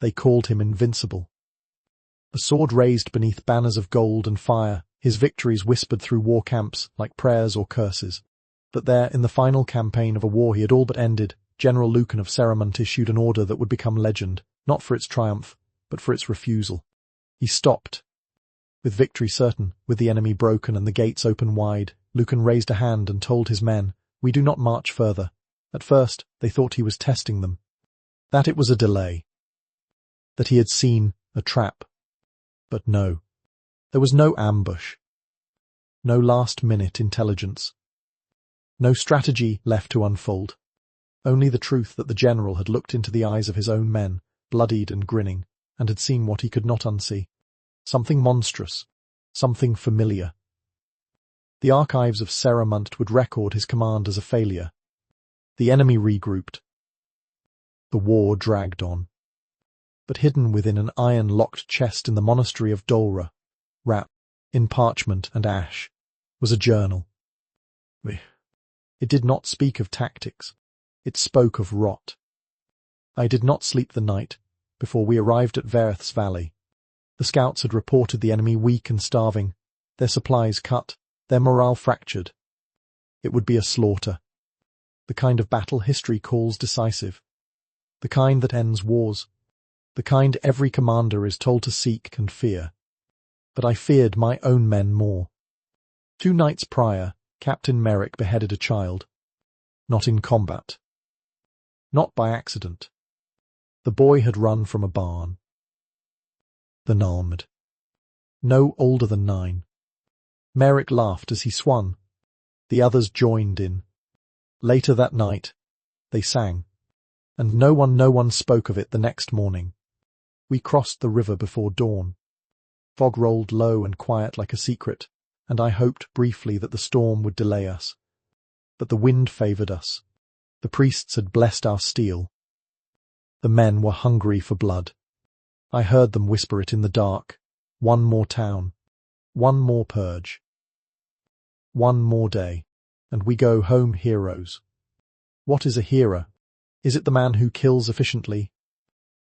They called him invincible. The sword raised beneath banners of gold and fire, his victories whispered through war camps like prayers or curses. But there, in the final campaign of a war he had all but ended, General Lucan of Ceramont issued an order that would become legend, not for its triumph, but for its refusal. He stopped. With victory certain, with the enemy broken and the gates open wide, Lucan raised a hand and told his men, "We do not march further." At first, they thought he was testing them. That it was a delay. That he had seen a trap. But no. There was no ambush. No last-minute intelligence. No strategy left to unfold. Only the truth that the general had looked into the eyes of his own men, bloodied and grinning, and had seen what he could not unsee. Something monstrous. Something familiar. The archives of Ceramont would record his command as a failure. The enemy regrouped. The war dragged on. But hidden within an iron-locked chest in the monastery of Dolra, wrapped in parchment and ash, was a journal. It did not speak of tactics. It spoke of rot. I did not sleep the night before we arrived at Vereth's valley. The scouts had reported the enemy weak and starving, their supplies cut, their morale fractured. It would be a slaughter. The kind of battle history calls decisive. The kind that ends wars. The kind every commander is told to seek and fear. But I feared my own men more. 2 nights prior, Captain Merrick beheaded a child. Not in combat. Not by accident. The boy had run from a barn. The Nalmud. No older than 9. Merrick laughed as he swung. The others joined in. Later that night, they sang. And no one spoke of it the next morning. We crossed the river before dawn. Fog rolled low and quiet like a secret, and I hoped briefly that the storm would delay us. But the wind favoured us. The priests had blessed our steel. The men were hungry for blood. I heard them whisper it in the dark. One more town. One more purge. One more day, and we go home heroes. What is a hero? Is it the man who kills efficiently?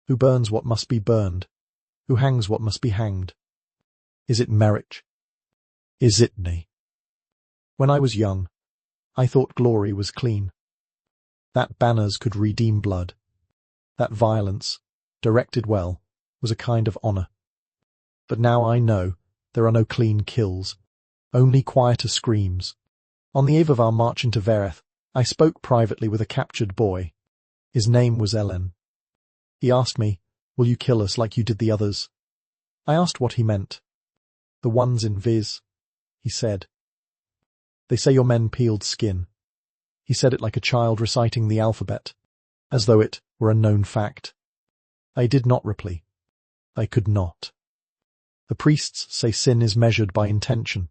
Who burns what must be burned? Who hangs what must be hanged? Is it Merrick? Is it me? When I was young, I thought glory was clean. That banners could redeem blood. That violence, directed well, was a kind of honour. But now I know there are no clean kills, only quieter screams. On the eve of our march into Vereth, I spoke privately with a captured boy. His name was Ellen. He asked me, "Will you kill us like you did the others?" I asked what he meant. "The ones in Viz," he said. "They say your men peeled skin." He said it like a child reciting the alphabet, as though it were a known fact. I did not reply. I could not. The priests say sin is measured by intention,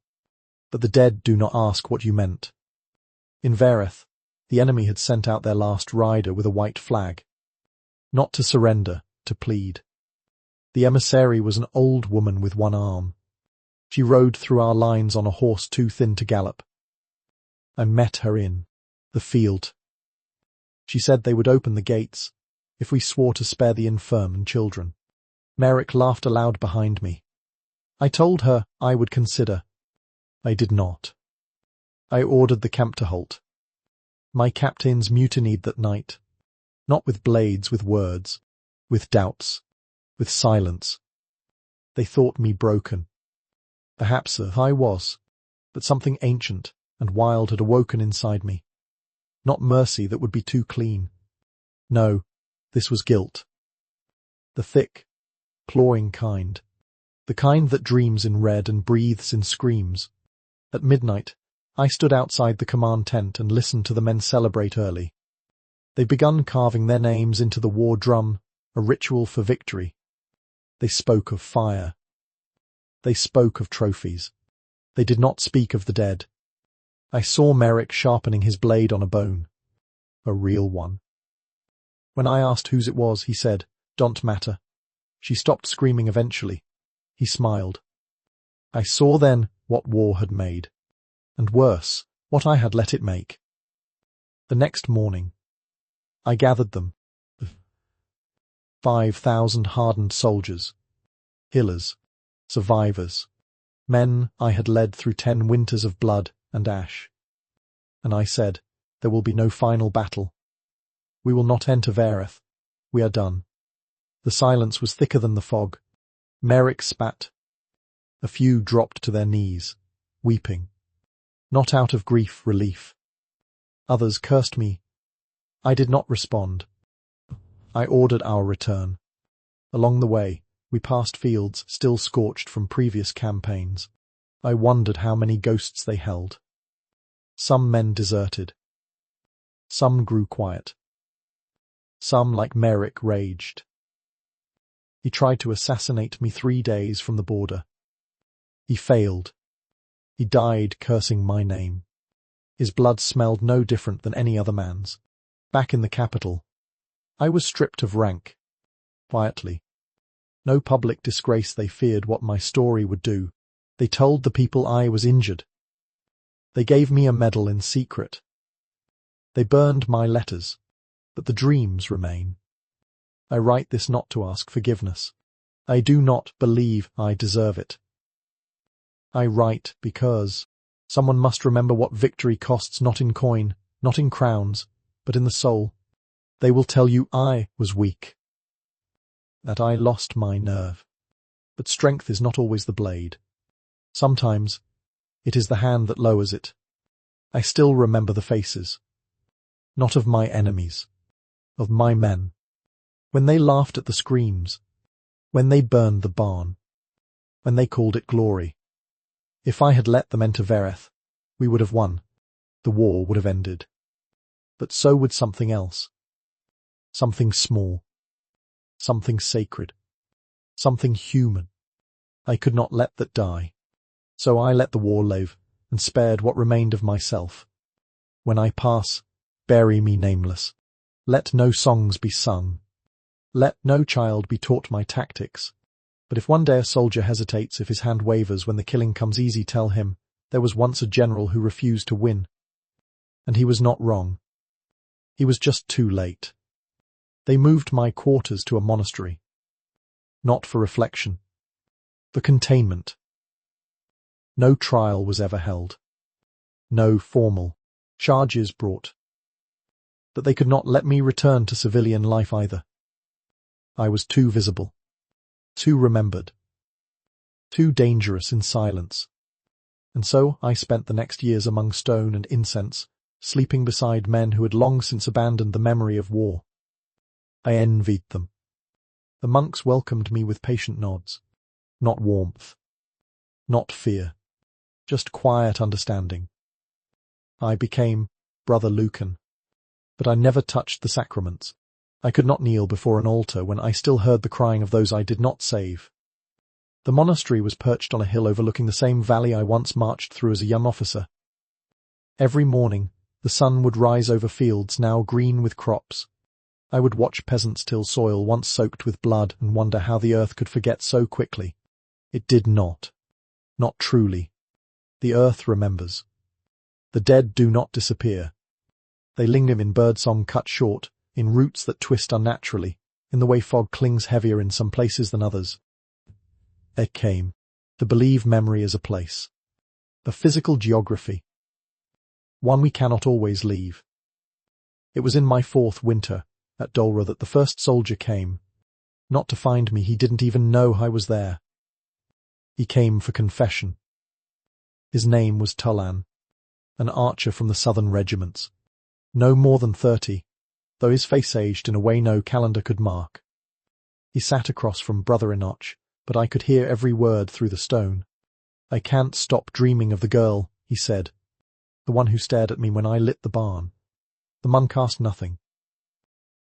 but the dead do not ask what you meant. In Vereth, the enemy had sent out their last rider with a white flag. Not to surrender, to plead. The emissary was an old woman with one arm. She rode through our lines on a horse too thin to gallop. I met her in the field. She said they would open the gates if we swore to spare the infirm and children. Merrick laughed aloud behind me. I told her I would consider. I did not. I ordered the camp to halt. My captains mutinied that night. Not with blades, with words, with doubts, with silence. They thought me broken. Perhaps I was, but something ancient and wild had awoken inside me. Not mercy that would be too clean. No, this was guilt. The thick, clawing kind. The kind that dreams in red and breathes in screams. At midnight, I stood outside the command tent and listened to the men celebrate early. They'd begun carving their names into the war drum, a ritual for victory. They spoke of fire. They spoke of trophies. They did not speak of the dead. I saw Merrick sharpening his blade on a bone. A real one. When I asked whose it was, he said, "Don't matter." She stopped screaming eventually. He smiled. I saw then what war had made. And worse, what I had let it make. The next morning, I gathered them, 5,000 hardened soldiers, healers, survivors, men I had led through 10 winters of blood and ash. And I said, there will be no final battle. We will not enter Vareth. We are done. The silence was thicker than the fog. Merrick spat. A few dropped to their knees, weeping. Not out of relief. Others cursed me. I did not respond. I ordered our return. Along the way, we passed fields still scorched from previous campaigns. I wondered how many ghosts they held. Some men deserted. Some grew quiet. Some, like Merrick, raged. He tried to assassinate me 3 days from the border. He failed. He died cursing my name. His blood smelled no different than any other man's. Back in the capital, I was stripped of rank. Quietly. No public disgrace. They feared what my story would do. They told the people I was injured. They gave me a medal in secret. They burned my letters, but the dreams remain. I write this not to ask forgiveness. I do not believe I deserve it. I write because someone must remember what victory costs, not in coin, not in crowns, but in the soul. They will tell you I was weak, that I lost my nerve. But strength is not always the blade. Sometimes it is the hand that lowers it. I still remember the faces, not of my enemies, of my men. When they laughed at the screams, when they burned the barn, when they called it glory. If I had let them enter Vareth, we would have won. The war would have ended. But so would something else. Something small. Something sacred. Something human. I could not let that die. So I let the war live, and spared what remained of myself. When I pass, bury me nameless. Let no songs be sung. Let no child be taught my tactics. But if one day a soldier hesitates, if his hand wavers when the killing comes easy, tell him, there was once a general who refused to win. And he was not wrong. He was just too late. They moved my quarters to a monastery. Not for reflection. For containment. No trial was ever held. No formal charges brought. But they could not let me return to civilian life either. I was too visible. Too remembered. Too dangerous in silence. And so I spent the next years among stone and incense, sleeping beside men who had long since abandoned the memory of war. I envied them. The monks welcomed me with patient nods. Not warmth. Not fear. Just quiet understanding. I became Brother Lucan. But I never touched the sacraments. I could not kneel before an altar when I still heard the crying of those I did not save. The monastery was perched on a hill overlooking the same valley I once marched through as a young officer. Every morning, the sun would rise over fields now green with crops. I would watch peasants till soil once soaked with blood and wonder how the earth could forget so quickly. It did not. Not truly. The earth remembers. The dead do not disappear. They linger in birdsong cut short, in roots that twist unnaturally, in the way fog clings heavier in some places than others. It came to believe memory is a place, a physical geography, one we cannot always leave. It was in my 4th winter, at Dolra, that the first soldier came. Not to find me, he didn't even know I was there. He came for confession. His name was Tullan, an archer from the southern regiments, no more than 30, though his face aged in a way no calendar could mark. He sat across from Brother Enoch, but I could hear every word through the stone. I can't stop dreaming of the girl, he said, the one who stared at me when I lit the barn. The monk asked nothing.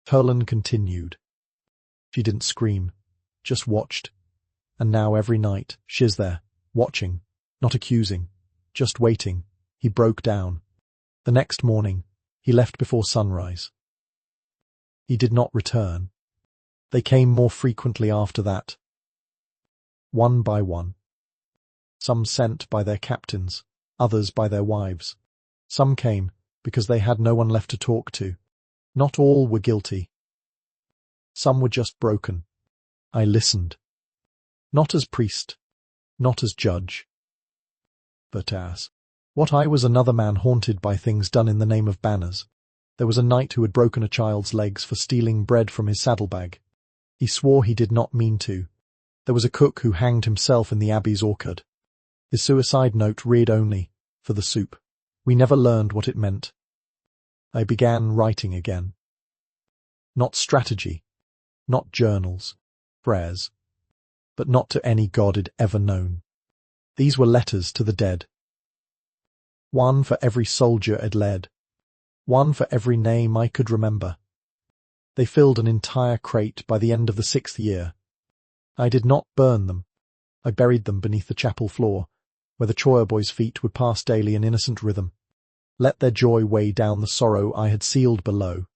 Tullan continued. She didn't scream, just watched. And now every night, she's there, watching, not accusing, just waiting. He broke down. The next morning, he left before sunrise. He did not return. They came more frequently after that. One by one. Some sent by their captains, others by their wives. Some came because they had no one left to talk to. Not all were guilty. Some were just broken. I listened. Not as priest, not as judge, but as what I was, another man haunted by things done in the name of banners. There was a knight who had broken a child's legs for stealing bread from his saddlebag. He swore he did not mean to. There was a cook who hanged himself in the abbey's orchard. His suicide note read only, "For the soup." We never learned what it meant. I began writing again. Not strategy, not journals, prayers, but not to any god I'd ever known. These were letters to the dead. One for every soldier I'd led. One for every name I could remember. They filled an entire crate by the end of the 6th year. I did not burn them. I buried them beneath the chapel floor, where the choir boys' feet would pass daily in innocent rhythm. Let their joy weigh down the sorrow I had sealed below.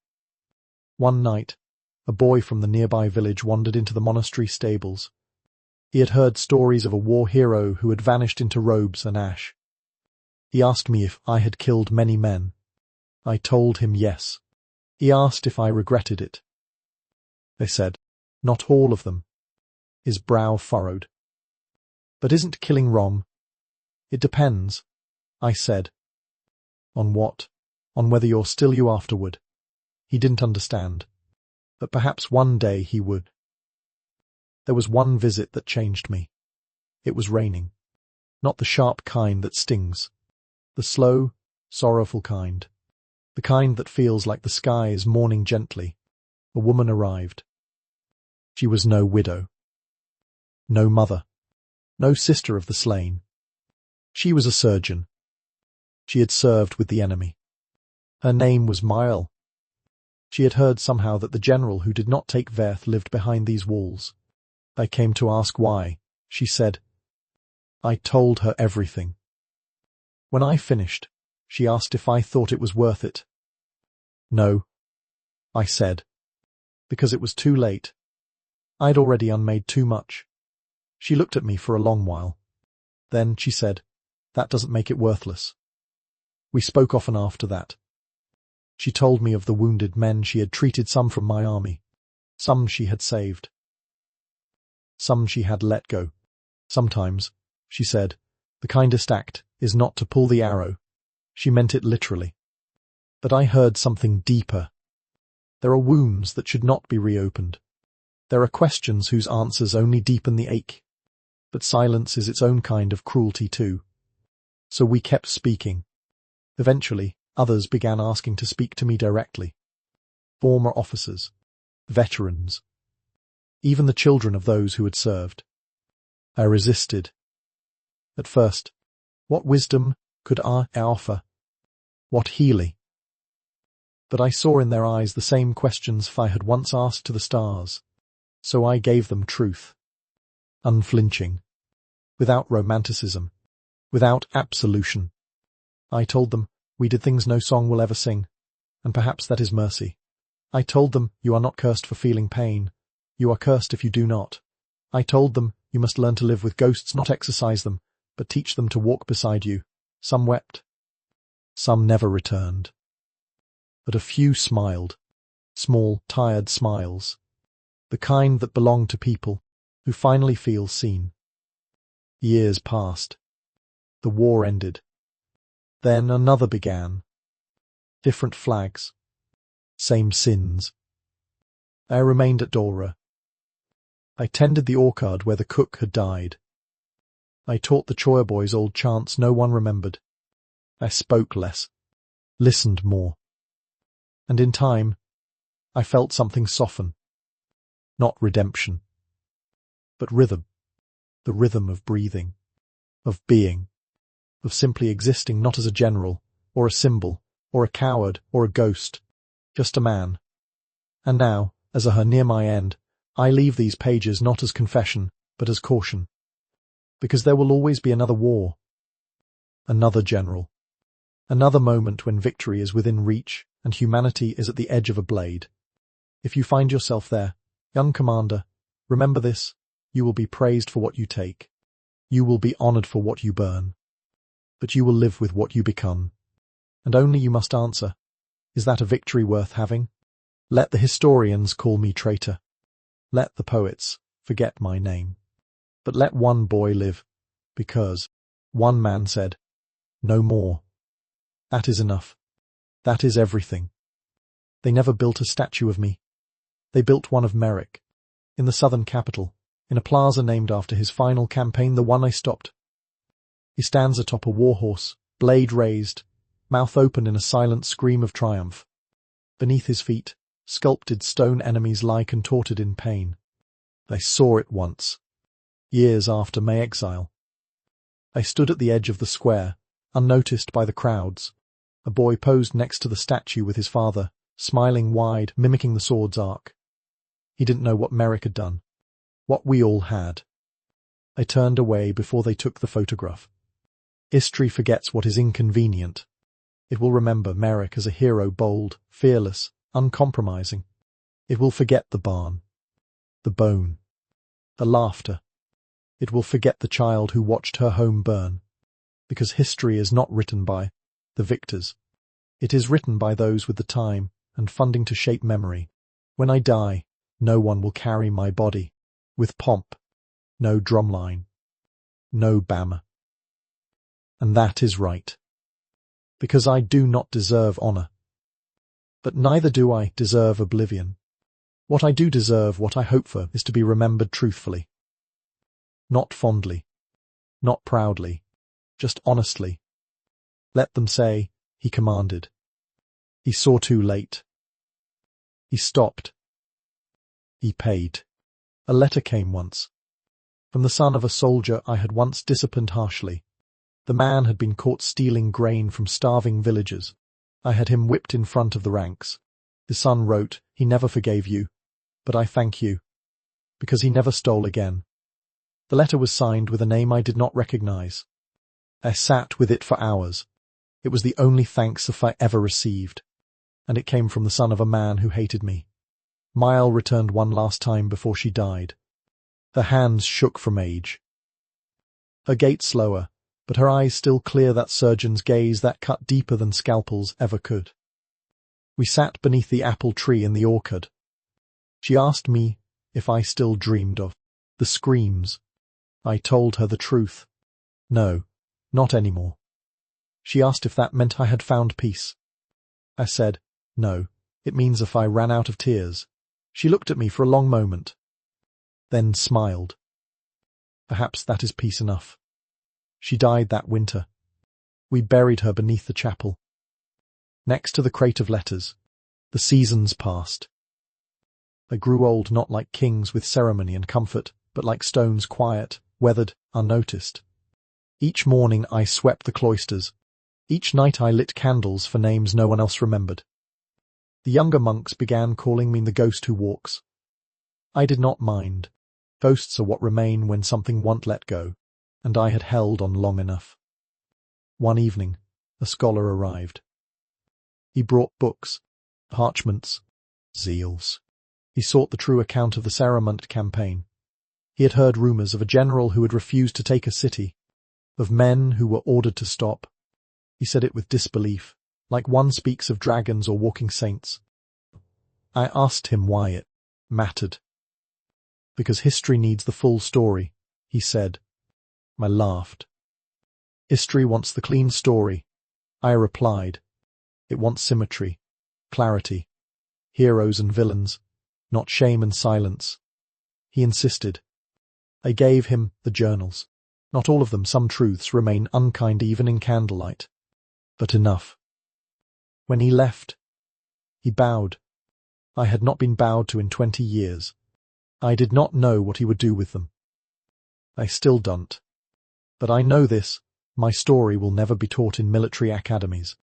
One night, a boy from the nearby village wandered into the monastery stables. He had heard stories of a war hero who had vanished into robes and ash. He asked me if I had killed many men. I told him yes. He asked if I regretted it. I said, not all of them. His brow furrowed. But isn't killing wrong? It depends, I said. On what? On whether you're still you afterward. He didn't understand. But perhaps one day he would. There was one visit that changed me. It was raining. Not the sharp kind that stings. The slow, sorrowful kind. The kind that feels like the sky is mourning gently. A woman arrived. She was no widow. No mother. No sister of the slain. She was a surgeon. She had served with the enemy. Her name was Mael. She had heard somehow that the general who did not take Verth lived behind these walls. I came to ask why, she said. I told her everything. When I finished, she asked if I thought it was worth it. No, I said, because it was too late. I'd already unmade too much. She looked at me for a long while. Then she said, that doesn't make it worthless. We spoke often after that. She told me of the wounded men she had treated, some from my army. Some she had saved. Some she had let go. Sometimes, she said, the kindest act is not to pull the arrow. She meant it literally. But I heard something deeper. There are wounds that should not be reopened. There are questions whose answers only deepen the ache. But silence is its own kind of cruelty too. So we kept speaking. Eventually, others began asking to speak to me directly. Former officers, veterans, even the children of those who had served. I resisted. At first, what wisdom could I offer? What healing? But I saw in their eyes the same questions I had once asked to the stars. So I gave them truth. Unflinching. Without romanticism. Without absolution. I told them, we did things no song will ever sing, and perhaps that is mercy. I told them, you are not cursed for feeling pain. You are cursed if you do not. I told them, you must learn to live with ghosts, not exorcise them, but teach them to walk beside you. Some wept. Some never returned. But a few smiled. Small, tired smiles. The kind that belong to people who finally feel seen. Years passed. The war ended. Then another began. Different flags. Same sins. I remained at Dora. I tended the orchard where the cook had died. I taught the choir boys old chants no one remembered. I spoke less, listened more. And in time, I felt something soften. Not redemption, but rhythm. The rhythm of breathing, of being, of simply existing, not as a general, or a symbol, or a coward, or a ghost, just a man. And now, as a her near my end, I leave these pages not as confession, but as caution. Because there will always be another war, another general, another moment when victory is within reach and humanity is at the edge of a blade. If you find yourself there, young commander, remember this, you will be praised for what you take. You will be honored for what you burn. But you will live with what you become. And only you must answer, is that a victory worth having? Let the historians call me traitor. Let the poets forget my name. But let one boy live, because one man said, no more. That is enough. That is everything. They never built a statue of me. They built one of Merrick, in the southern capital, in a plaza named after his final campaign, the one I stopped. He stands atop a warhorse, blade raised, mouth open in a silent scream of triumph. Beneath his feet, sculpted stone enemies lie contorted in pain. I saw it once, years after my exile. I stood at the edge of the square, unnoticed by the crowds. A boy posed next to the statue with his father, smiling wide, mimicking the sword's arc. He didn't know what Merrick had done, what we all had. I turned away before they took the photograph. History forgets what is inconvenient. It will remember Merrick as a hero, bold, fearless, uncompromising. It will forget the barn, the bone, the laughter. It will forget the child who watched her home burn. Because history is not written by the victors. It is written by those with the time and funding to shape memory. When I die, no one will carry my body with pomp, no drumline, no banner. And that is right. Because I do not deserve honor. But neither do I deserve oblivion. What I do deserve, what I hope for, is to be remembered truthfully. Not fondly, not proudly, just honestly. Let them say, he commanded. He saw too late. He stopped. He paid. A letter came once. From the son of a soldier I had once disciplined harshly. The man had been caught stealing grain from starving villagers. I had him whipped in front of the ranks. His son wrote, he never forgave you, but I thank you, because he never stole again. The letter was signed with a name I did not recognize. I sat with it for hours. It was the only thanks I ever received, and it came from the son of a man who hated me. Mile returned one last time before she died. Her hands shook from age. Her gait slower, but her eyes still clear, that surgeon's gaze that cut deeper than scalpels ever could. We sat beneath the apple tree in the orchard. She asked me if I still dreamed of the screams. I told her the truth. No, not anymore. She asked if that meant I had found peace. I said, no, it means if I ran out of tears. She looked at me for a long moment, then smiled. Perhaps that is peace enough. She died that winter. We buried her beneath the chapel. Next to the crate of letters, the seasons passed. I grew old not like kings with ceremony and comfort, but like stones quiet, weathered, unnoticed. Each morning I swept the cloisters. Each night I lit candles for names no one else remembered. The younger monks began calling me the ghost who walks. I did not mind. Ghosts are what remain when something won't let go, and I had held on long enough. One evening, a scholar arrived. He brought books, parchments, seals. He sought the true account of the Saramont campaign. He had heard rumors of a general who had refused to take a city, of men who were ordered to stop. He said it with disbelief, like one speaks of dragons or walking saints. I asked him why it mattered. Because history needs the full story, he said. I laughed. History wants the clean story. I replied. It wants symmetry, clarity, heroes and villains, not shame and silence. He insisted. I gave him the journals. Not all of them, some truths remain unkind even in candlelight. But enough. When he left, he bowed. I had not been bowed to in 20 years. I did not know what he would do with them. I still don't. But I know this, my story will never be taught in military academies.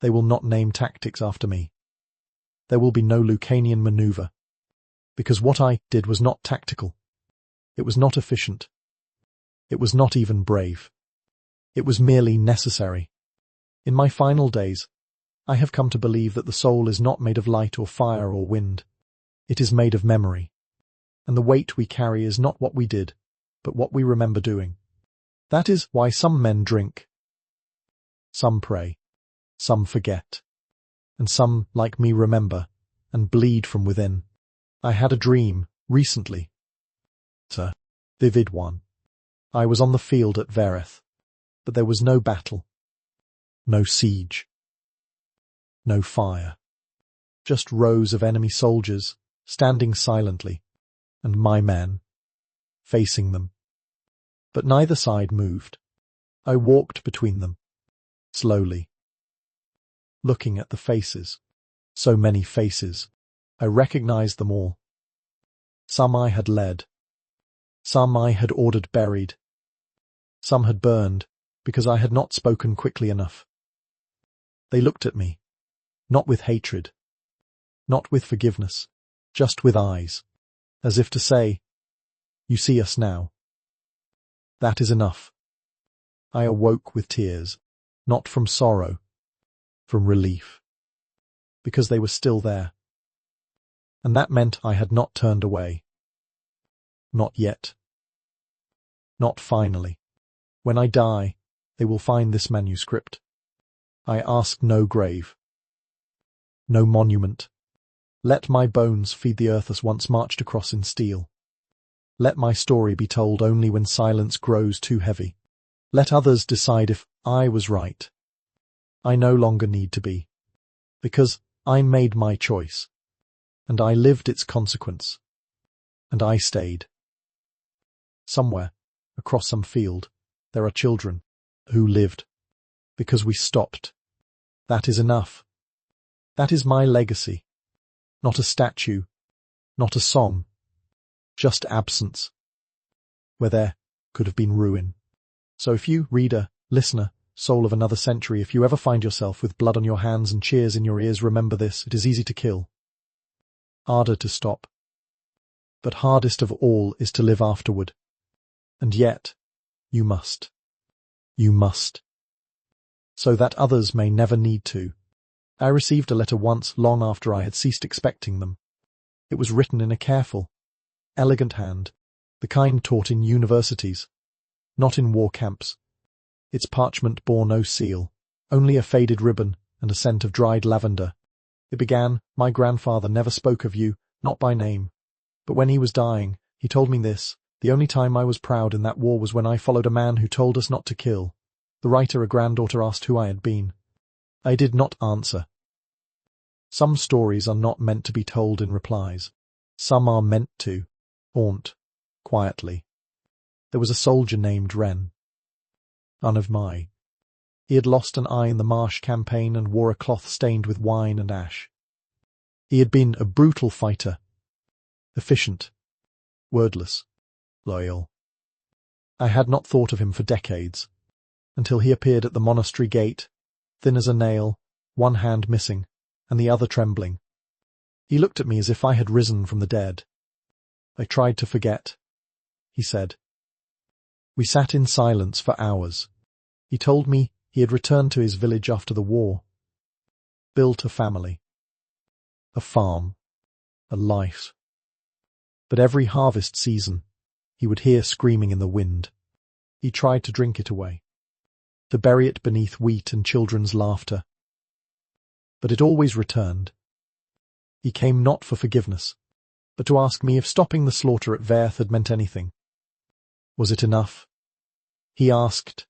They will not name tactics after me. There will be no Lucanian maneuver. Because what I did was not tactical. It was not efficient. It was not even brave. It was merely necessary. In my final days, I have come to believe that the soul is not made of light or fire or wind. It is made of memory. And the weight we carry is not what we did, but what we remember doing. That is why some men drink. Some pray. Some forget. And some, like me, remember and bleed from within. I had a dream, Recently, sir. Vivid one. I was on the field at Vereth, but there was no battle, no siege, no fire. Just rows of enemy soldiers, standing silently, and my men, facing them. But neither side moved. I walked between them, slowly, looking at the faces. So many faces. I recognized them all. Some I had led. Some I had ordered buried. Some had burned, because I had not spoken quickly enough. They looked at me, not with hatred, not with forgiveness, just with eyes, as if to say, "You see us now. That is enough." I awoke with tears, not from sorrow, from relief, because they were still there. And that meant I had not turned away. Not yet. Not finally. When I die, they will find this manuscript. I ask no grave, no monument. Let my bones feed the earth as once marched across in steel. Let my story be told only when silence grows too heavy. Let others decide if I was right. I no longer need to be, because I made my choice, and I lived its consequence, and I stayed. Somewhere, across some field, there are children who lived, because we stopped. That is enough. That is my legacy. Not a statue, not a song, just absence, where there could have been ruin. So if you, reader, listener, soul of another century, if you ever find yourself with blood on your hands and cheers in your ears, remember this: it is easy to kill, harder to stop, but hardest of all is to live afterward. And yet, you must, so that others may never need to. I received a letter once, long after I had ceased expecting them. It was written in a careful, elegant hand, the kind taught in universities, not in war camps. Its parchment bore no seal, only a faded ribbon and a scent of dried lavender. It began, "My grandfather never spoke of you, not by name. But when he was dying, he told me this: the only time I was proud in that war was when I followed a man who told us not to kill." The writer, a granddaughter, asked who I had been. I did not answer. Some stories are not meant to be told in replies. Some are meant to haunt quietly. There was a soldier named Wren. None of my. He had lost an eye in the Marsh campaign and wore a cloth stained with wine and ash. He had been a brutal fighter, efficient, wordless, loyal. I had not thought of him for decades, until he appeared at the monastery gate, thin as a nail, one hand missing, and the other trembling. He looked at me as if I had risen from the dead. "I tried to forget," he said. We sat in silence for hours. He told me he had returned to his village after the war, built a family, a farm, a life. But every harvest season, he would hear screaming in the wind. He tried to drink it away, to bury it beneath wheat and children's laughter. But it always returned. He came not for forgiveness, but to ask me if stopping the slaughter at Vereth had meant anything. Was it enough? He asked.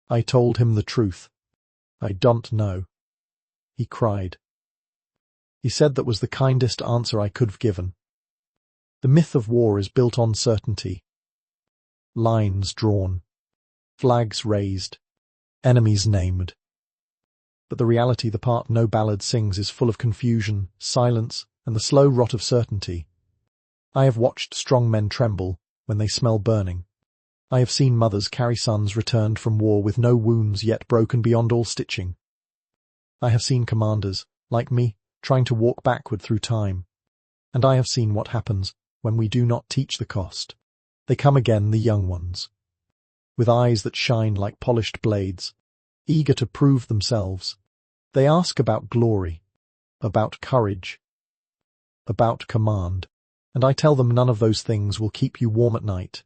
I told him the truth. "I don't know." He cried. He said that was the kindest answer I could have given. The myth of war is built on certainty. Lines drawn, flags raised, enemies named. But the reality, the part no ballad sings, is full of confusion, silence, and the slow rot of certainty. I have watched strong men tremble when they smell burning. I have seen mothers carry sons returned from war with no wounds yet broken beyond all stitching. I have seen commanders, like me, trying to walk backward through time. And I have seen what happens when we do not teach the cost. They come again, the young ones, with eyes that shine like polished blades, eager to prove themselves. They ask about glory, about courage, about command, and I tell them none of those things will keep you warm at night.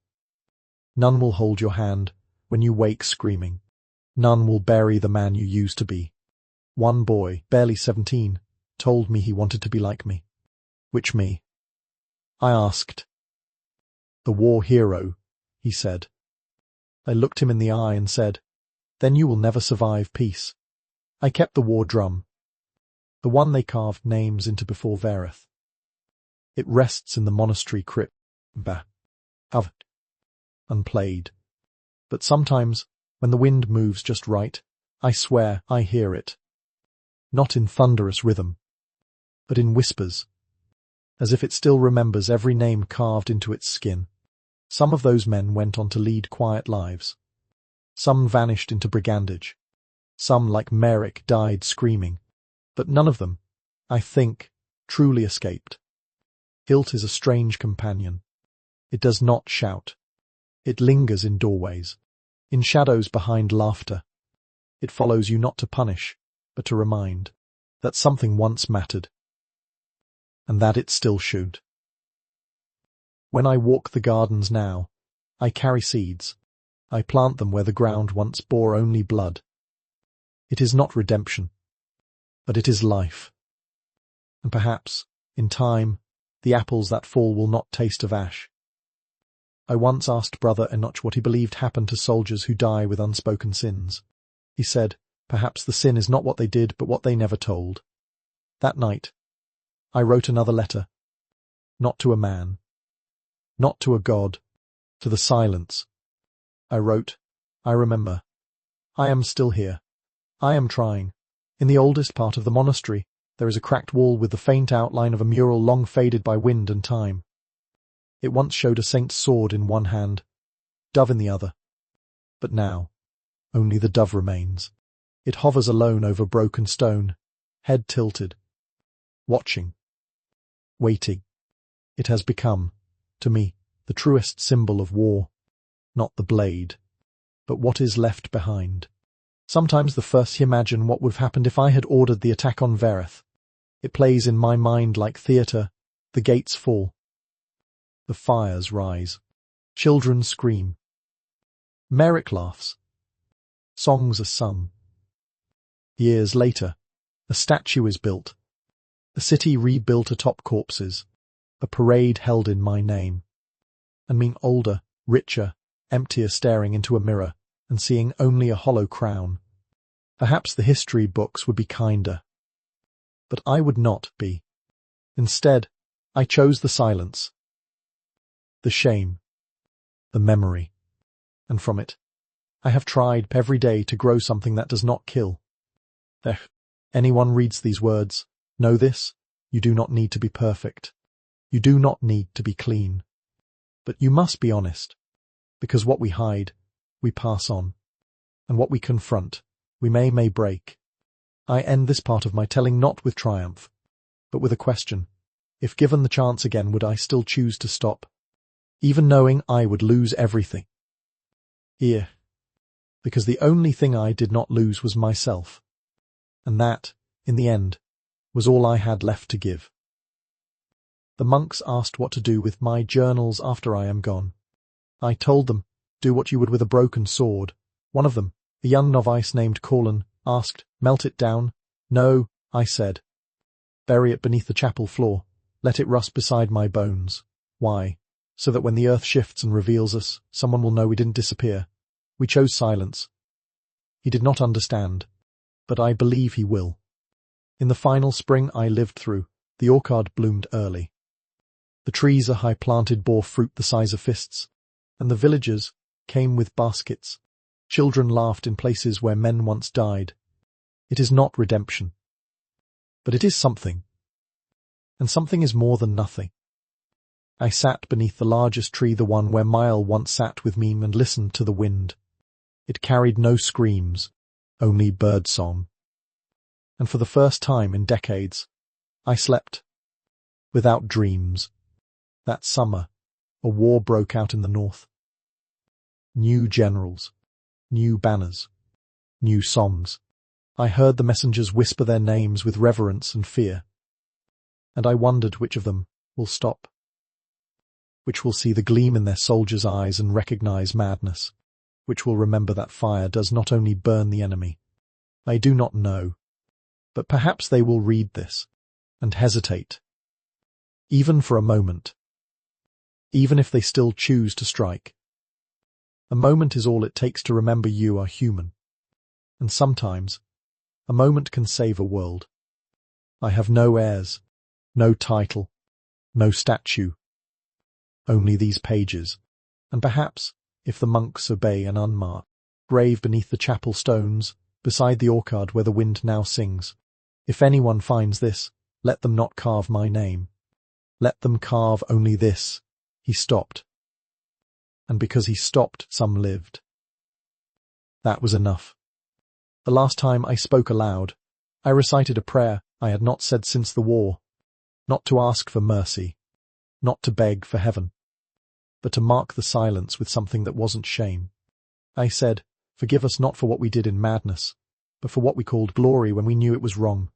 None will hold your hand when you wake screaming. None will bury the man you used to be. One boy, barely 17, told me he wanted to be like me. Which me? I asked. The war hero, he said. I looked him in the eye and said, then you will never survive peace. I kept the war drum, the one they carved names into before Verith. It rests in the monastery crypt, unplayed. But sometimes, when the wind moves just right, I swear I hear it. Not in thunderous rhythm, but in whispers, as if it still remembers every name carved into its skin. Some of those men went on to lead quiet lives. Some vanished into brigandage. Some, like Merrick, died screaming. But none of them, I think, truly escaped. Guilt is a strange companion. It does not shout. It lingers in doorways, in shadows behind laughter. It follows you not to punish, but to remind that something once mattered, and that it still should. When I walk the gardens now, I carry seeds. I plant them where the ground once bore only blood. It is not redemption, but it is life. And perhaps, in time, the apples that fall will not taste of ash. I once asked Brother Enoch what he believed happened to soldiers who die with unspoken sins. He said, perhaps the sin is not what they did, but what they never told. That night, I wrote another letter. Not to a man. Not to a god. To the silence. I wrote, I remember. I am still here. I am trying. In the oldest part of the monastery, there is a cracked wall with the faint outline of a mural long faded by wind and time. It once showed a saint's sword in one hand, dove in the other. But now, only the dove remains. It hovers alone over broken stone, head tilted, watching, waiting. It has become, to me, the truest symbol of war, not the blade, but what is left behind. Sometimes the first imagine what would have happened if I had ordered the attack on Verith. It plays in my mind like theatre. The gates fall. The fires rise. Children scream. Merrick laughs. Songs are sung. Years later, a statue is built. A city rebuilt atop corpses. A parade held in my name. And me older, richer, emptier, staring into a mirror and seeing only a hollow crown. Perhaps the history books would be kinder. But I would not be. Instead, I chose the silence, the shame, the memory, and from it, I have tried every day to grow something that does not kill. If anyone reads these words, know this, you do not need to be perfect. You do not need to be clean. But you must be honest, because what we hide, we pass on, and what we confront, we may break. I end this part of my telling not with triumph, but with a question. If given the chance again, would I still choose to stop, even knowing I would lose everything? Here, because the only thing I did not lose was myself, and that, in the end, was all I had left to give. The monks asked what to do with my journals after I am gone. I told them, do what you would with a broken sword. One of them, a young novice named Corlin, asked, melt it down? No, I said. Bury it beneath the chapel floor. Let it rust beside my bones. Why? So that when the earth shifts and reveals us, someone will know we didn't disappear. We chose silence. He did not understand, but I believe he will. In the final spring I lived through, the orchard bloomed early. The trees a high planted bore fruit the size of fists, and the villagers came with baskets. Children laughed in places where men once died. It is not redemption, but it is something, and something is more than nothing. I sat beneath the largest tree, the one where Mile once sat with me, and listened to the wind. It carried no screams, only bird song. And for the first time in decades, I slept, without dreams. That summer, a war broke out in the north. New generals, new banners, new songs. I heard the messengers whisper their names with reverence and fear. And I wondered which of them will stop, which will see the gleam in their soldiers' eyes and recognize madness, which will remember that fire does not only burn the enemy. I do not know, but perhaps they will read this and hesitate, even for a moment. even if they still choose to strike. A moment is all it takes to remember you are human. And sometimes, a moment can save a world. I have no heirs, no title, no statue. Only these pages, and perhaps, if the monks obey an unmarked grave beneath the chapel stones, beside the orchard where the wind now sings. If anyone finds this, let them not carve my name. Let them carve only this. He stopped. And because he stopped, some lived. That was enough. The last time I spoke aloud, I recited a prayer I had not said since the war, not to ask for mercy, not to beg for heaven, but to mark the silence with something that wasn't shame. I said, forgive us not for what we did in madness, but for what we called glory when we knew it was wrong.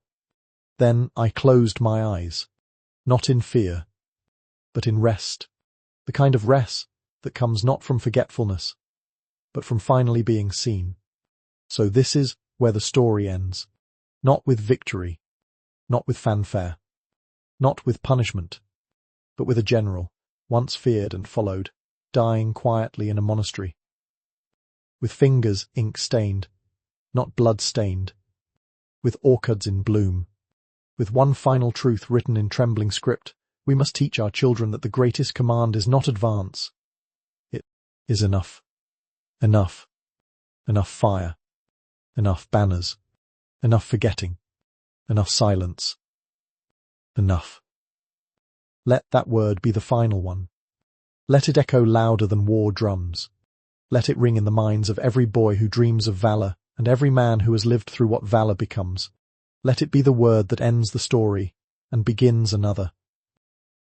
Then I closed my eyes, not in fear, but in rest, the kind of rest that comes not from forgetfulness, but from finally being seen. So this is where the story ends, not with victory, not with fanfare, not with punishment, but with a general, once feared and followed, dying quietly in a monastery, with fingers ink-stained, not blood-stained, with orchards in bloom. With one final truth written in trembling script, we must teach our children that the greatest command is not advance. It is enough. Enough. Enough fire. Enough banners. Enough forgetting. Enough silence. Enough. Let that word be the final one. Let it echo louder than war drums. Let it ring in the minds of every boy who dreams of valor and every man who has lived through what valor becomes. Let it be the word that ends the story and begins another.